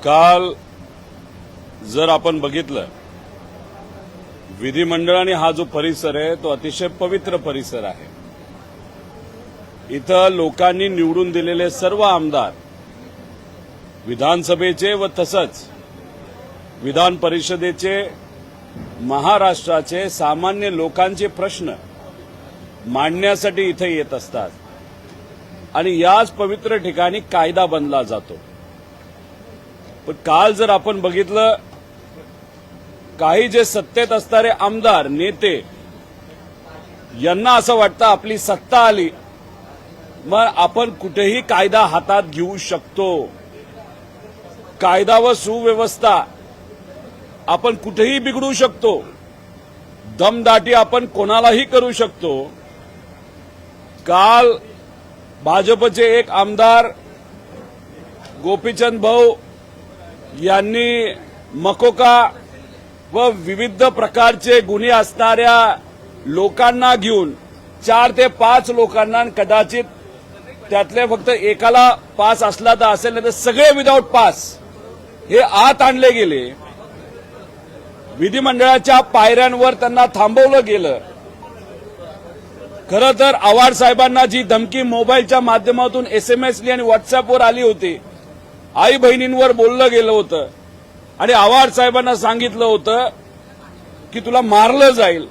काल जर आपण बघितलं विधिमंडळाने हा जो परिसर आहे तो अतिशय पवित्र परिसर आहे। इथं लोकांनी निवडून दिलेले सर्व आमदार विधानसभेचे व तसंच विधान परिषदेचे महाराष्ट्राचे सामान्य लोकांचे प्रश्न मांडण्यासाठी इथे येत असतात आणि याच पवित्र ठिकाणी कायदा बनला जातो। पण काल जर आपण बघितलं काही जे सत्तेत असणारे आमदार नेते यांना असं वाटतं आपली सत्ता आली मग आपण कुठेही कायदा हातात घेऊ शकतो, कायदा व सुव्यवस्था आपण कुठेही बिघडू शकतो, दमदाटी आपण कोणालाही करू शकतो। काल भाजपचे एक आमदार गोपीचंद भाऊ यांनी मकोका व विविध प्रकारचे गुन्हे असणाऱ्या लोकांना घेऊन 4 ते 5 लोकांना कदाचित त्यातले फक्त एकाला पास असला तर असेल नाही तर सगळे विदाऊट पास हे आत आणले गेले। विधिमंडळाच्या पायऱ्यांवर त्यांना थांबवलं गेलं। खरं तर आव्हाड साहेबांना जी धमकी मोबाईलच्या माध्यमातून एसएमएसली आणि व्हॉट्सअपवर आली होती, आई बहिणींवर बोललं गेलं होतं आणि आव्हाड साहेबांना सांगितलं होतं की तुला मारलं जाईल,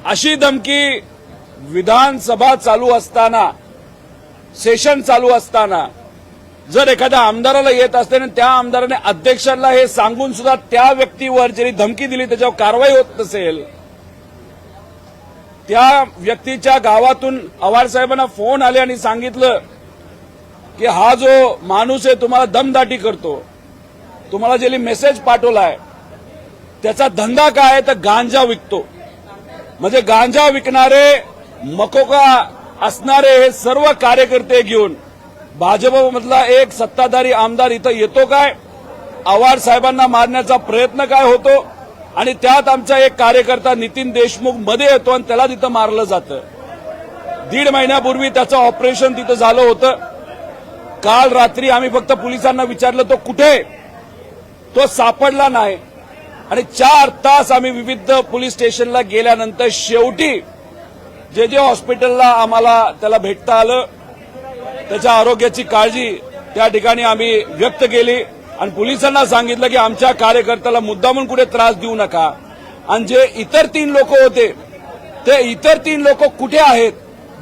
अशी धमकी विधानसभा चालू असताना सेशन चालू असताना जर एखाद्या आमदाराला येत असते आणि त्या आमदाराने अध्यक्षांना हे सांगून सुद्धा त्या व्यक्तीवर जरी धमकी दिली त्याच्यावर कारवाई होत नसेल, त्या व्यक्तीच्या गावातून आव्हाड साहेबांना फोन आले आणि सांगितलं की हा जो माणूस आहे तुम्हाला दमदाटी करतो, तुम्हाला ज्याने मेसेज पाठवलाय त्याचा धंदा काय आहे तर गांजा विकतो, म्हणजे गांजा विकणारे मकोका असणारे हे सर्व कार्यकर्ते घेऊन भाजपमधला एक सत्ताधारी आमदार इथं येतो काय, आव्हाड साहेबांना मारण्याचा प्रयत्न काय होतो आणि त्यात आमचा एक कार्यकर्ता नितीन देशमुख मध्ये येतो आणि त्याला तिथं मारलं जातं। 1.5 महिन्यापूर्वी त्याचं ऑपरेशन तिथं झालं होतं। काल रात्री आम्ही फक्त पोलिसांना विचारलं तो कुठे, तो सापडला नाही आणि 4 तास आम्ही विविध पोलीस स्टेशनला गेल्यानंतर शेवटी जे हॉस्पिटलला आम्हाला त्याला भेटता आलं, त्याच्या आरोग्याची काळजी त्या ठिकाणी आम्ही व्यक्त केली आणि पोलिसांना सांगितलं की आमच्या कार्यकर्त्याला मुद्दामून कुठे त्रास देऊ नका। आणि जे इतर 3 लोक होते ते इतर 3 लोक कुठे आहेत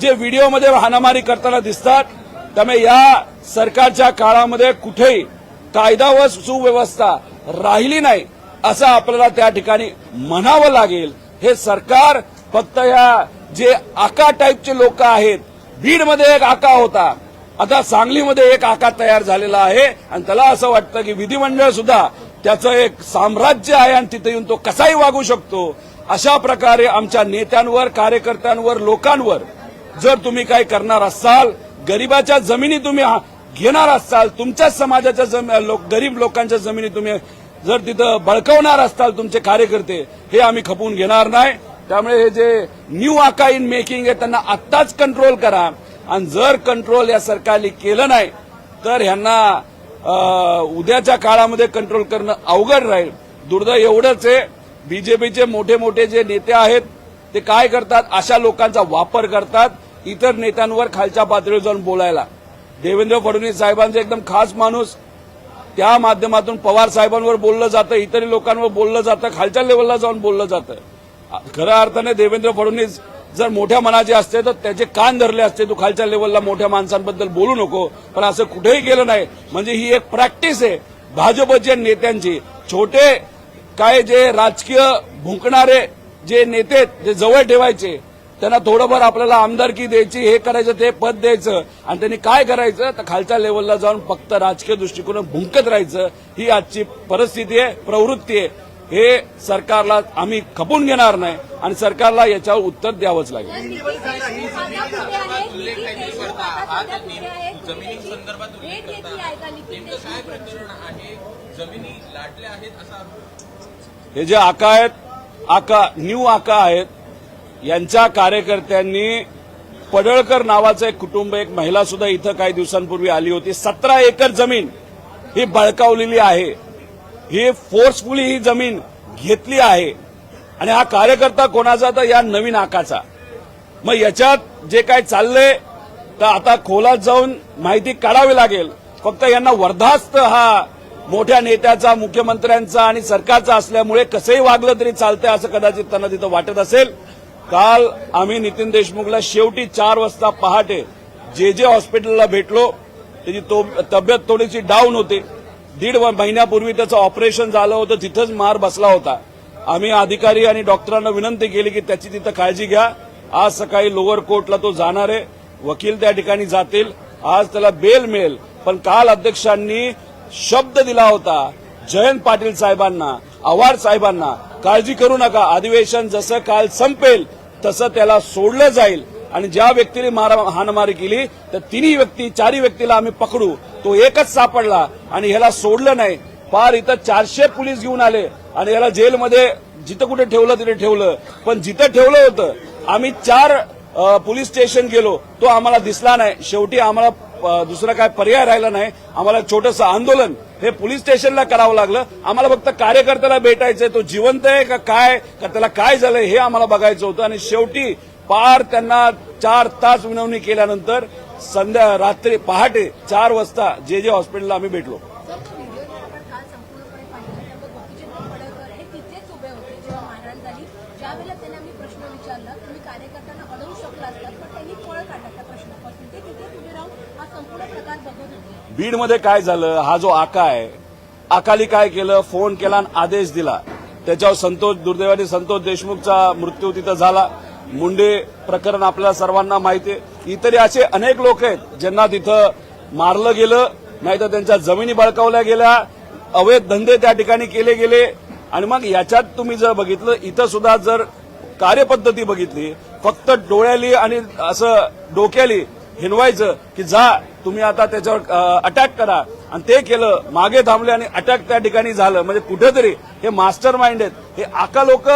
जे व्हिडिओमध्ये हाणामारी करताना दिसतात। त्यामुळे या सरकारच्या काळामध्ये कुठेही कायदा व सुव्यवस्था राहिली नाही असं आपल्याला त्या ठिकाणी म्हणावं लागेल। हे सरकार फक्त या जे आका टाईपचे लोक आहेत, बीडमध्ये एक आका होता, आता सांगलीमध्ये एक आका तयार झालेला आहे आणि त्याला असं वाटतं की विधिमंडळ सुद्धा त्याचं एक साम्राज्य आहे आणि तिथे येऊन तो कसाही वागू शकतो। अशा प्रकारे आमच्या नेत्यांवर, कार्यकर्त्यांवर, लोकांवर जर तुम्ही काही करणार असाल, गरिबाच्या जमिनी तुम्ही घेणार असाल, तुमच्याच समाजाच्या गरीब लोकांच्या जमिनी तुम्ही जर तिथं बळकवणार असाल तुमचे कार्यकर्ते, हे आम्ही खपवून घेणार नाही। त्यामुळे हे जे न्यू आका इन मेकिंग आहे त्यांना आत्ताच कंट्रोल करा आणि जर कंट्रोल या सरकारने केलं नाही तर ह्यांना उद्याच्या काळामध्ये कंट्रोल करणं अवघड राहील। दुर्दैव एवढंच आहे, बीजेपीचे मोठे मोठे जे नेते आहेत ते काय करतात, अशा लोकांचा वापर करतात इतर नेत्यांवर खालच्या पातळीवर जाऊन बोलायला। देवेंद्र फडणवीस साहेबांचे एकदम खास माणूस, त्या माध्यमातून पवार साहेबांवर बोललं जातं, इतर लोकांवर बोललं जातं, खालच्या लेवलला जाऊन बोललं जातं। खऱ्या अर्थाने देवेंद्र फडणवीस जर मोठ्या मनाचे असते तर त्याचे कान धरले असते, तू खालच्या लेवलला मोठ्या माणसांबद्दल बोलू नको, पण असं कुठेही केलं नाही। म्हणजे ही एक प्रॅक्टिस आहे भाजपच्या नेत्यांची। छोटे काय जे राजकीय भुंकणारे जे नेते जे जवळ ठेवायचे त्यांना थोडंफार आपल्याला आमदारकी द्यायची, हे करायचं, ते पद द्यायचं आणि त्यांनी काय करायचं तर खालच्या लेवलला जाऊन फक्त राजकीय दृष्टिकोन भुंकत राहायचं। ही आजची परिस्थिती आहे, प्रवृत्ती आहे। हे सरकारला आम्ही खपून घेणार नाही आणि सरकारला याच्यावर उत्तर द्यावंच लागेल। हे जे आका आहेत, न्यू आका आहेत, यांच्या कार्यकर्त्यांनी पडळकर नावाचं एक कुटुंब, एक महिला सुद्धा इथं काही दिवसांपूर्वी आली होती। 17 एकर जमीन ही बळकावलेली आहे, ही फोर्सफुली ही जमीन घेतली आहे आणि हा कार्यकर्ता कोणाचा तर या नवीन आकाचा. मग याच्यात जे काय चाललंय तर आता खोलात जाऊन माहिती काढावी लागेल. फक्त यांना वरदास्त हा मोठ्या नेत्याचा, मुख्यमंत्र्यांचा आणि सरकारचा असल्यामुळे कसंही वागलं तरी चालतंय असं कदाचित त्यांना तिथं वाटत असेल. काल आम्ही नितीन देशमुखला शेवटी 4 वाजता पहाटे जे हॉस्पिटलला भेटलो. त्याची तब्येत थोडीशी डाऊन होती. 1.5 महिन्यापूर्वी त्याचं ऑपरेशन झालं होतं, तिथंच मार बसला होता. आम्ही अधिकारी आणि डॉक्टरांना विनंती केली की त्याची तिथं काळजी घ्या. आज सकाळी लोअर कोर्टला तो जाणार आहे, वकील त्या ठिकाणी जातील, आज त्याला बेल मिळेल. पण काल अध्यक्षांनी शब्द दिला होता जयंत पाटील साहेबांना, आव्हाड साहेबांना, काळजी करू नका, अधिवेशन जसं काल संपेल तसं त्याला सोडलं जाईल आणि ज्या व्यक्तीने हाणामारी केली तर 4 व्यक्तीला आम्ही पकडू. तो एकच सापडला आणि ह्याला सोडलं नाही. पार इथं 400 पोलीस घेऊन आले आणि याला जेलमध्ये जिथं कुठे ठेवलं तिथे ठेवलं. पण जिथं ठेवलं होतं आम्ही 4 पोलीस स्टेशन गेलो, तो आम्हाला दिसला नाही. शेवटी आम्हाला दुसरा काय पर्याय राहिला नाही. आम्हाला छोटंसं आंदोलन हे पोलीस स्टेशनला करावं लागलं. आम्हाला फक्त कार्यकर्त्याला भेटायचंय, तो जिवंत आहे का काय, का त्याला काय झालंय हे आम्हाला बघायचं होतं. आणि शेवटी पार त्यांना 4 तास विनवणी केल्यानंतर रात्री पहाटे 4 वाजता जे हॉस्पिटलला आम्ही भेटलो. बीडमध्ये काय झालं, हा जो आका आहे, आकाली काय केलं, फोन केला आणि आदेश दिला. त्याच्यावर दुर्दैवाने संतोष देशमुखचा मृत्यू तिथं झाला. मुंडे प्रकरण आपल्याला सर्वांना माहिती आहे. इतरही असे अनेक लोक आहेत ज्यांना तिथं मारलं गेलं, नाहीतर त्यांच्या जमिनी बळकावल्या गेल्या, अवैध धंदे त्या ठिकाणी केले गेले. आणि मग याच्यात तुम्ही जर बघितलं, इथं सुद्धा जर कार्यपद्धती बघितली, फक्त डोळ्याली आणि असं डोक्याली हिनवायचं की जा तुम्ही आता त्याच्यावर अटॅक करा, आणि ते केलं, मागे थांबले आणि अटॅक त्या ठिकाणी झालं. म्हणजे कुठेतरी हे मास्टर माइंड आहेत. हे आका लोक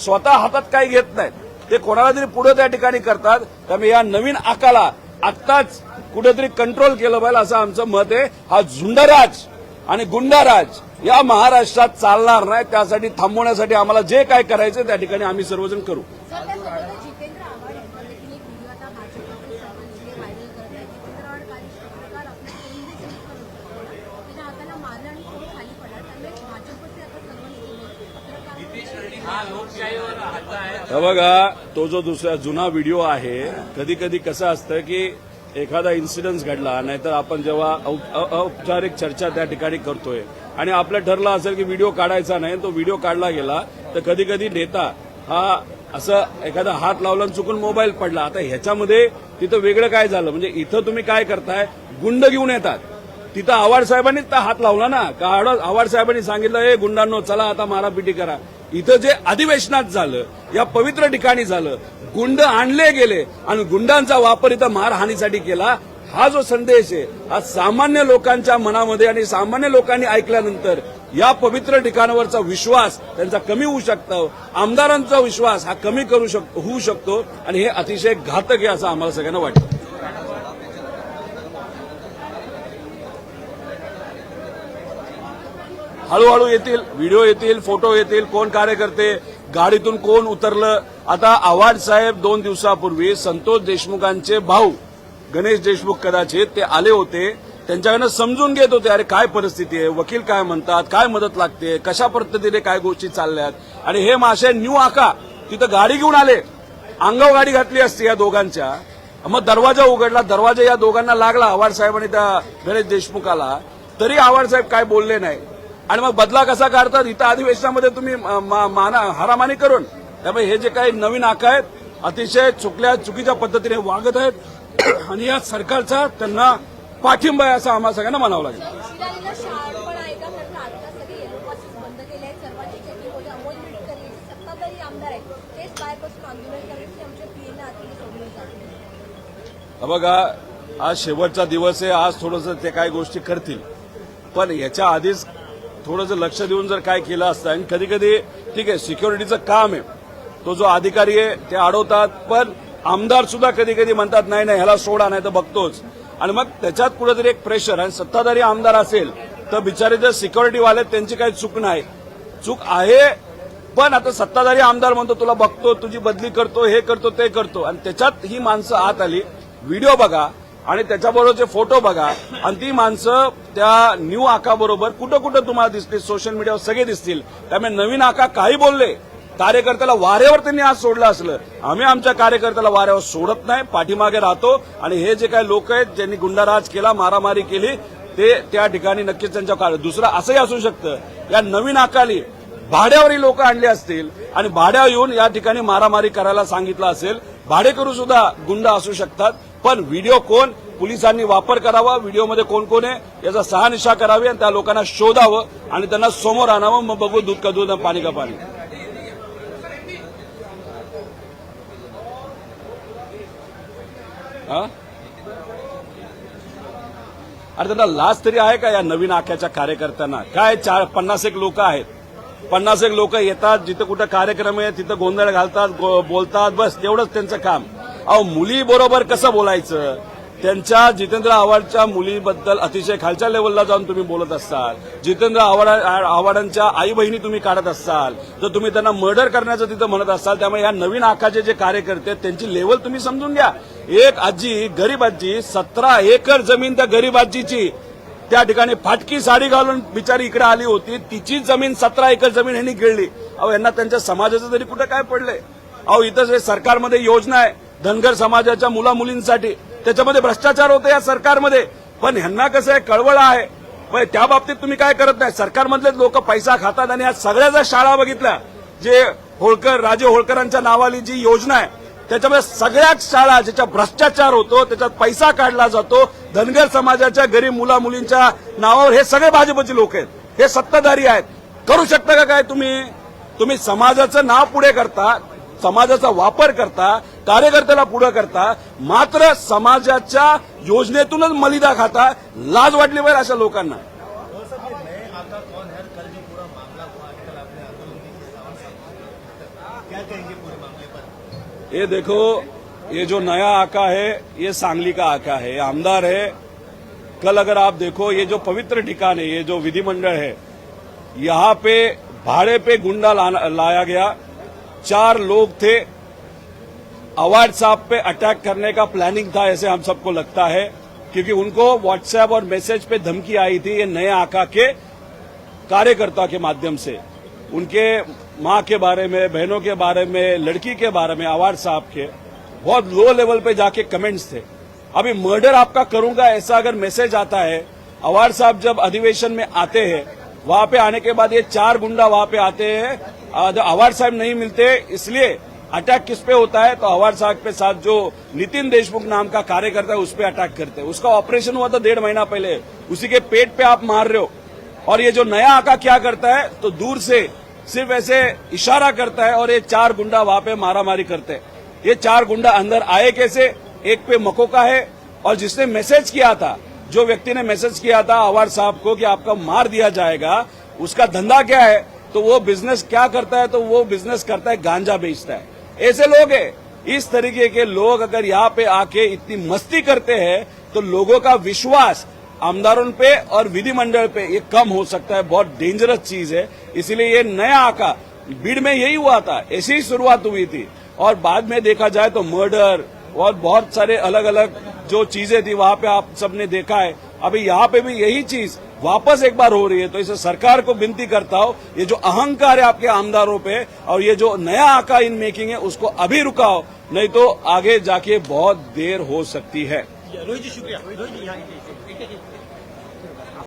स्वतः हातात काही घेत नाहीत, ते कोणाला तरी पुढे त्या ठिकाणी करतात. त्यामुळे या नवीन आकाला आत्ताच कुठेतरी कंट्रोल केलं पाहिजे असं आमचं मत आहे. हा झुंडराज आणि गुंडाराज या महाराष्ट्रात चालणार नाही. त्यासाठी थांबवण्यासाठी आम्हाला जे काय करायचं त्या ठिकाणी आम्ही सर्वजण करू. बघा, तो जो दुसरा जुना व्हिडिओ आहे, कधी कधी कसं असतं की एखादा इन्सिडेंट घडला, नाहीतर आपण जेव्हा औपचारिक चर्चा त्या ठिकाणी करतोय आणि आपलं ठरलं असेल की व्हिडिओ काढायचा नाही, तो व्हिडिओ काढला गेला, तर कधी कधी नेता हा असं एखादा हात लावला चुकून मोबाईल पडला. आता ह्याच्यामध्ये तिथं वेगळं काय झालं, म्हणजे इथं तुम्ही काय करताय, गुंड घेऊन येतात. तिथं आव्हाड साहेबांनीच हात लावला ना, का आव्हाड साहेबांनी सांगितलं हे गुंडांनो चला आता मारापिटी करा. इथं जे अधिवेशनात झालं, या पवित्र ठिकाणी झालं, गुंड आणले गेले आणि गुंडांचा वापर इथं मारहाणीसाठी केला. हा जो संदेश आहे हा सामान्य लोकांच्या मनामध्ये आणि सामान्य लोकांनी ऐकल्यानंतर या ठिकाणावरचा विश्वास त्यांचा कमी होऊ शकतो. आमदारांचा विश्वास हा कमी होऊ शकतो आणि हे अतिशय घातक आहे असं आम्हाला सगळ्यांना वाटतं. हळूहळू येतील, व्हिडिओ येतील, फोटो येतील, कोण कार्यकर्ते, गाडीतून कोण उतरलं. आता आव्हाड साहेब 2 दिवसापूर्वी संतोष देशमुखांचे भाऊ गणेश देशमुख कदाचित ते आले होते, त्यांच्याकडनं समजून घेत होते, अरे काय परिस्थिती आहे, वकील काय म्हणतात, काय मदत लागते, कशा पद्धतीने काय गोष्टी चालल्यात. आणि हे मासे न्यू आका तिथं गाडी घेऊन आले, अंगावर गाडी घातली असती या दोघांच्या, मग दरवाजा उघडला, दरवाजा या दोघांना लागला आव्हाड साहेबांनी त्या गणेश देशमुखाला, तरी आव्हाड साहेब काय बोलले नाही. आणि मग बदला कसा काढतात इथं अधिवेशनामध्ये तुम्ही हारामानी करून. त्यामुळे हे जे काही नवीन आका आहेत अतिशय चुकीच्या पद्धतीने वागत आहेत आणि या सरकारचा त्यांना पाठिंबा आहे असं आम्हाला सगळ्यांना म्हणावं लागेल. बघा, आज शेवटचा दिवस आहे, आज थोडंसं ते काही गोष्टी करतील, पण याच्या आधीच थोडंसं लक्ष देऊन जर काय केलं असतं. आणि कधी कधी ठीक आहे, सिक्युरिटीचं काम आहे, तो जो अधिकारी आहे ते अडवतात, पण आमदार सुद्धा कधी कधी म्हणतात नाही नाही ह्याला सोडा, नाही तर बघतोच. आणि मग त्याच्यात कुठेतरी एक प्रेशर, आणि सत्ताधारी आमदार असेल तर बिचारे जे सिक्युरिटी वाले त्यांची काही चूक नाही. चूक आहे, पण आता सत्ताधारी आमदार म्हणतो तुला बघतो, तुझी बदली करतो, हे करतो, ते करतो, आणि त्याच्यात ही माणसं आत आली. व्हिडिओ बघा आणि त्याच्याबरोबरचे फोटो बघा, आणि ती माणसं त्या न्यू आका बरोबर कुठं कुठं तुम्हाला दिसतील, सोशल मीडियावर सगळे दिसतील. त्यामुळे नवीन आका काही बोलले, कार्यकर्त्याला वाऱ्यावर त्यांनी आज सोडलं असलं. आम्ही आमच्या कार्यकर्त्याला वाऱ्यावर सोडत नाही, पाठीमागे राहतो. आणि हे जे काही लोक आहेत ज्यांनी गुंडाराज केला, मारामारी केली, ते त्या ठिकाणी नक्कीच त्यांच्या काळ. दुसरं असंही असू शकतं, या नवीन आकाली भाड्यावरही लोक आणले असतील आणि भाड्यावर येऊन या ठिकाणी मारामारी करायला सांगितलं असेल. भाडेकरू सुद्धा गुंड असू शकतात. पण व्हिडिओ कोण, पोलिसांनी वापर करावा, व्हिडिओमध्ये कोण कोण आहे याचा शहानिशा करावी आणि त्या लोकांना शोधावं आणि त्यांना समोर आणावं. मग बघू दूध का दूध, पाणी का पाणी. अरे त्यांना लाज तरी आहे का या नवीन आख्याच्या कार्यकर्त्यांना? काय 50 लोक आहेत, 50 लोक येतात, जिथं कुठं कार्यक्रम आहे तिथं गोंधळ घालतात, बोलतात, बस तेवढंच त्यांचं काम. अहो, मुली बरोबर कसं बोलायचं? त्यांच्या जितेंद्र आव्हाडच्या मुलीबद्दल अतिशय खालच्या लेवलला जाऊन तुम्ही बोलत असाल, जितेंद्र आव्हाडांच्या आई बहिणी तुम्ही काढत असाल, तर तुम्ही त्यांना मर्डर करण्याचं तिथं म्हणत असाल. त्यामुळे या नवीन आकाचे जे कार्यकर्ते त्यांची लेवल तुम्ही समजून घ्या. एक आजी, गरीब आजी, 17 एकर जमीन त्या गरीब आजीची त्या ठिकाणी फाटकी साडी घालून बिचारी इकडे आली होती. तिची जमीन 17 एकर जमीन ह्यांनी गिळली. अहो, यांना त्यांच्या समाजाचं तरी कुठं काय पडलंय? अहो, इथं जे सरकारमध्ये योजना आहे धनगर समाजाच्या मुला मुलींसाठी, त्याच्यामध्ये भ्रष्टाचार होतो या सरकारमध्ये. पण ह्यांना कसं आहे, कळवळ आहे. पण त्या बाबतीत तुम्ही काय करत नाही. सरकारमधलेच लोक पैसा खातात. आणि आज सगळ्या जर शाळा बघितल्या, जे होळकर, राजे होळकरांच्या नावाली जी योजना आहे, त्याच्यामध्ये सगळ्याच शाळा ज्याच्या भ्रष्टाचार होतो, त्याच्यात पैसा काढला जातो, धनगर समाजाच्या गरीब मुला मुलींच्या नावावर, हे सगळे भाजपचे लोक आहेत, हे सत्ताधारी आहेत. करू शकता का काय तुम्ही समाजाचं नाव पुढे करता, समाजाचा वापर करता, कार्यकर्त्याला पुढे करता, मात्र समाजाच्या योजनेतूनच मलिदा खाता. लाज वाटली पाहिजे अशा लोकांना. ये देखो, ये जो नया आका है ये सांगली का आका है, ये आमदार है. कल अगर आप देखो, ये जो पवित्र ठिकान है, ये जो विधिमंडल है, यहाँ पे भाड़े पे गुंडा लाया गया. 4 लोग थे. आव्हाड साहब पे अटैक करने का प्लानिंग था ऐसे हम सबको लगता है, क्योंकि उनको व्हाट्सएप और मैसेज पे धमकी आई थी ये नए आका के कार्यकर्ता के माध्यम से. उनके मां के बारे में, बहनों के बारे में, लड़की के बारे में, आव्हाड साहब के बहुत लो लेवल पे जाके कमेंट्स थे. अभी मर्डर आपका करूंगा ऐसा अगर मैसेज आता है, आव्हाड साहब जब अधिवेशन में आते हैं, वहां पे आने के बाद ये 4 गुंडा वहां पे आते हैं, आव्हाड साहब नहीं मिलते, इसलिए अटैक किस पे होता है? तो आव्हाड साहब के साथ जो नितिन देशमुख नाम का कार्यकर्ता है उस पे अटैक करते हैं. उसका ऑपरेशन हुआ था 1.5 महीना पहले, उसी के पेट पे आप मार रहे हो. और ये जो नया आका क्या करता है, तो दूर से सिर्फ ऐसे इशारा करता है और ये 4 गुंडा वहां पे मारामारी करते हैं. ये 4 गुंडा अंदर आए कैसे? एक पे मकोका है, और जिसने मैसेज किया था, जो व्यक्ति ने मैसेज किया था आव्हाड साहब को कि आपका मार दिया जाएगा, उसका धंधा क्या है? तो वो बिजनेस क्या करता है? तो वो बिजनेस करता है गांजा बेचता है. ऐसे लोग हैं. इस तरीके के लोग अगर यहाँ पे आके इतनी मस्ती करते हैं तो लोगों का विश्वास आमदारों पे और विधिमंडल पे ये कम हो सकता है. बहुत डेंजरस चीज है. इसीलिए ये नया आका, भीड़ में यही हुआ था, ऐसी ही शुरुआत हुई थी, और बाद में देखा जाए तो मर्डर और बहुत सारे अलग अलग जो चीजें थी वहां पे आप सबने देखा है. अभी यहाँ पे भी यही चीज वापस एक बार हो रही है. तो इसे सरकार को विनती करता हूं, ये जो अहंकार है आपके आमदारों पे और ये जो नया आका इन मेकिंग है, उसको अभी रुकाओ, नहीं तो आगे जाके बहुत देर हो सकती है. रोहित जी शुक्रिया.